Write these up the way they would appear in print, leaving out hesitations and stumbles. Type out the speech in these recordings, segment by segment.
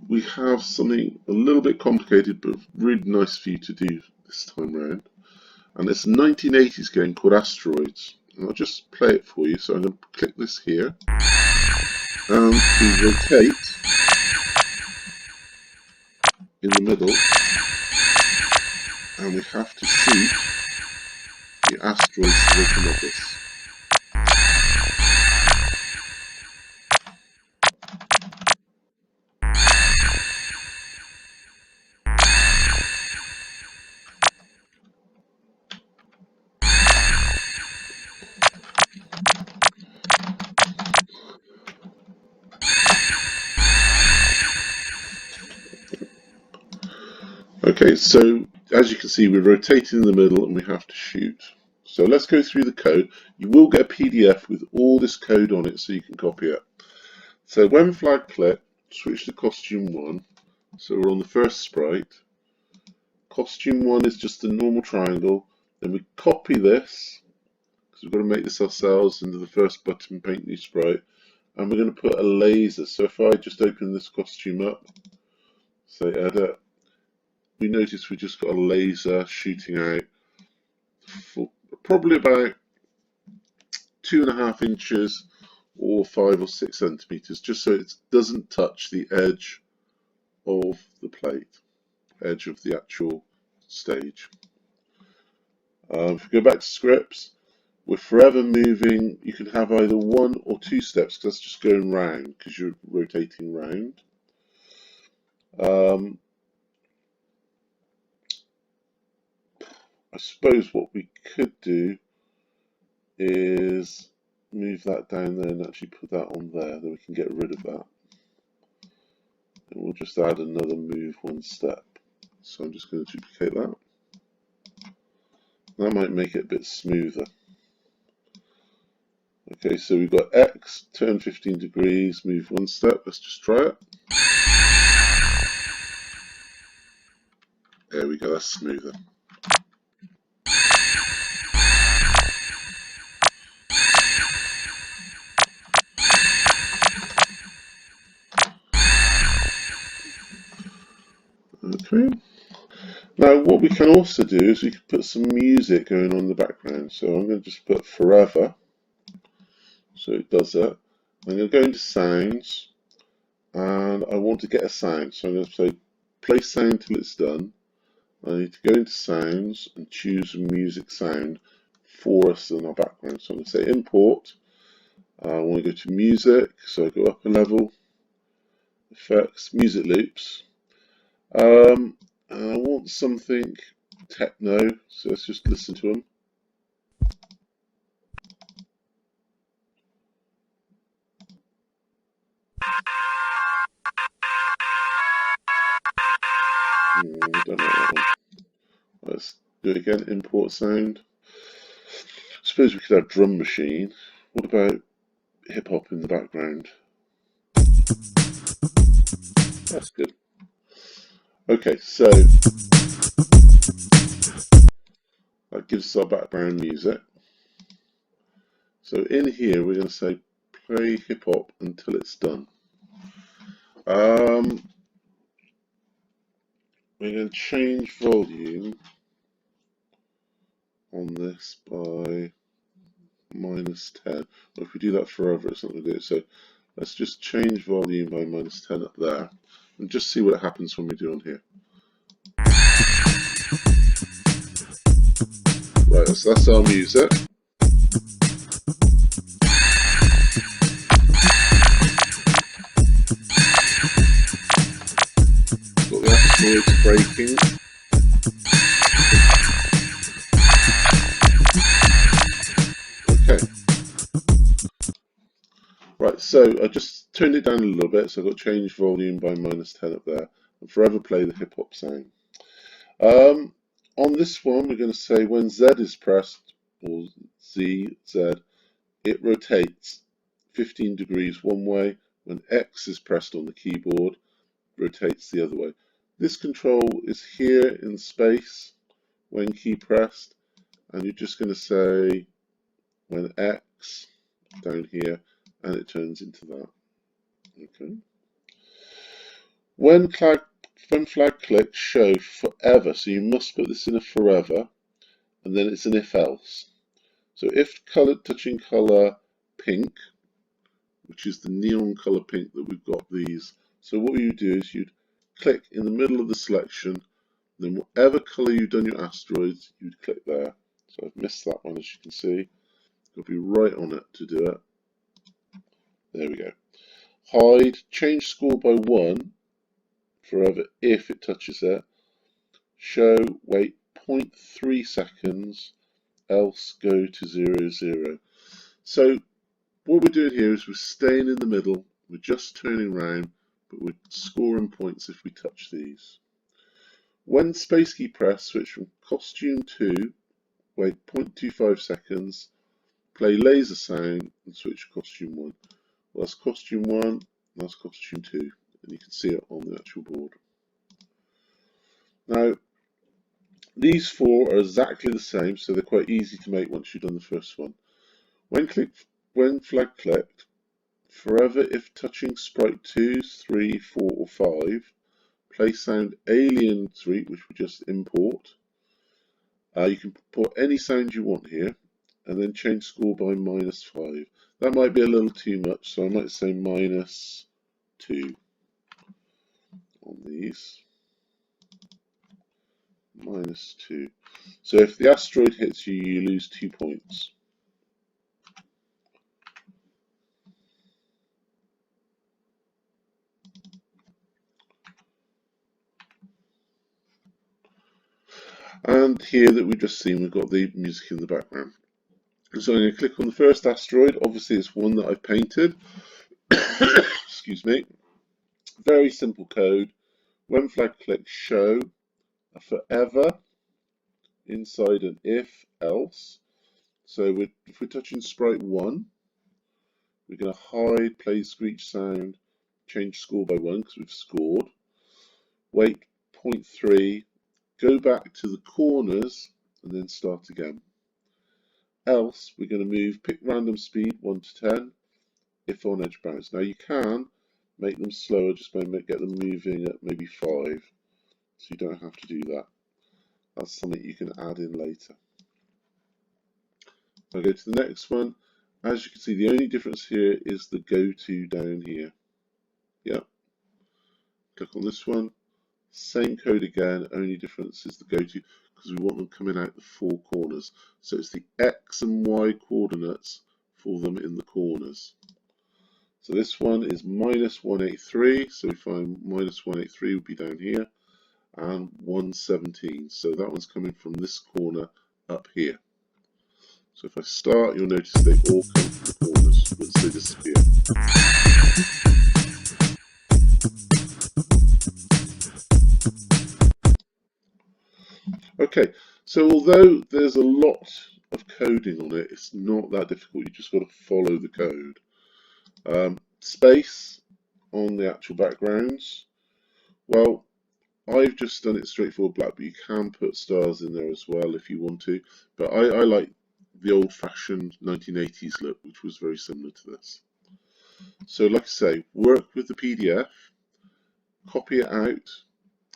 We have something a little bit complicated, but really nice for you to do this time around. And it's a 1980s game called Asteroids. And I'll just play it for you. So I'm going to click this here. And we rotate in the middle. And we have to shoot the asteroids that come at us. Okay, so as you can see, we're rotating in the middle and we have to shoot. So let's go through the code. You will get a PDF with all this code on it so you can copy it. So when flag click, switch to costume 1. So we're on the first sprite. Costume 1 is just a normal triangle. Then we copy this, because we've got to make this ourselves, into the first button, paint new sprite. And we're going to put a laser. So if I just open this costume up, say edit, we notice we just got a laser shooting out for probably about 2.5 inches or 5 or 6 centimeters, just so it doesn't touch the edge of the plate, edge of the actual stage. If we go back to scripts, we're forever moving. You can have either 1 or 2 steps, because that's just going round, because you're rotating round. I suppose what we could do is move that down there and actually put that on there, then we can get rid of that. And we'll just add another move 1 step. So I'm just going to duplicate that. That might make it a bit smoother. Okay, so we've got X, turn 15 degrees, move 1 step. Let's just try it. There we go, that's smoother. Okay. Now what we can also do is we can put some music going on in the background. So I'm going to just put forever. So it does that. I'm going to go into sounds and I want to get a sound. So I'm going to say play sound till it's done. I need to go into sounds and choose a music sound for us in our background. So I'm going to say import. I want to go to music. So I go up a level, effects, music loops. And I want something techno, so let's just listen to them. I don't know that one. Let's do it again, import sound. Suppose we could have drum machine. What about hip hop in the background? That's good. Okay, so that gives us our background music. So in here we're going to say play hip hop until it's done. We're going to change volume on this by -10. Well, if we do that forever, it's not going to do it. So let's just change volume by -10 up there and just see what happens when we do on here. Right, so that's our music. Got the asteroids breaking. Okay. Right, so I just turned it down a little bit, so I've got change volume by -10 up there, and forever play the hip hop sound. On this one, we're going to say when Z is pressed, or Z, it rotates 15 degrees one way. When X is pressed on the keyboard, it rotates the other way. This control is here in space when key pressed, and you're just going to say when X down here, and it turns into that. Okay. When flag clicks, show forever. So you must put this in a forever, and then it's an if else. So if touching color pink, which is the neon color pink that we've got these. So what you do is you'd click in the middle of the selection, then whatever color you've done your asteroids, you'd click there. So I've missed that one, as you can see. Got to be right on it to do it. There we go. Hide, change score by 1 forever if it touches it. Show, wait 0.3 seconds, else go to 0, 0. So what we're doing here is we're staying in the middle, we're just turning around, but we're scoring points if we touch these. When space key pressed, switch from costume 2, wait 0.25 seconds, play laser sound, and switch to costume 1. Well, that's costume 1, that's costume 2, and you can see it on the actual board. Now, these 4 are exactly the same, so they're quite easy to make once you've done the first one. When flag clicked, forever if touching sprite 2, 3, 4, or 5, play sound Alien 3, which we just import. You can put any sound you want here, and then change score by -5. That might be a little too much, so I might say -2 on these. -2. So if the asteroid hits you, you lose 2 points. And here that we've just seen, we've got the music in the background. So I'm going to click on the first asteroid. Obviously, it's one that I've painted. Excuse me. Very simple code. When flag clicks, show a forever inside an if else. So if we're touching sprite 1, we're going to hide, play screech sound, change score by 1 because we've scored. Wait 0.3, go back to the corners, and then start again. Else, we're going to pick random speed 1 to 10, if on edge bounce. Now you can make them slower just by get them moving at maybe 5, so you don't have to do that. That's something you can add in later. So I'll go to the next one. As you can see, the only difference here is the go to down here. Yep. Click on this one. Same code again, only difference is the go to, because we want them coming out the 4 corners. So it's the X and Y coordinates for them in the corners. So this one is -183, so we find -183 would be down here, and 117. So that one's coming from this corner up here. So if I start, you'll notice they all come from the corners once they disappear. Okay, so although there's a lot of coding on it, it's not that difficult. You just got to follow the code. Space on the actual backgrounds. Well, I've just done it straightforward black, but you can put stars in there as well if you want to. But I like the old-fashioned 1980s look, which was very similar to this. So like I say, work with the PDF, copy it out,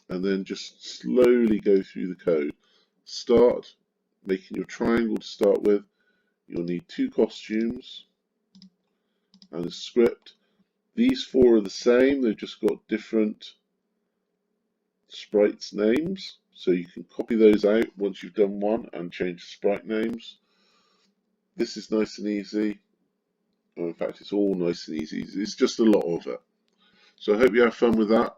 and then just slowly go through the code. Start making your triangle to start with. You'll need 2 costumes and a script. These 4 are the same, they've just got different sprites names, so you can copy those out once you've done one and change the sprite names. This is nice and easy. In fact, it's all nice and easy. It's just a lot of it. So I hope you have fun with that.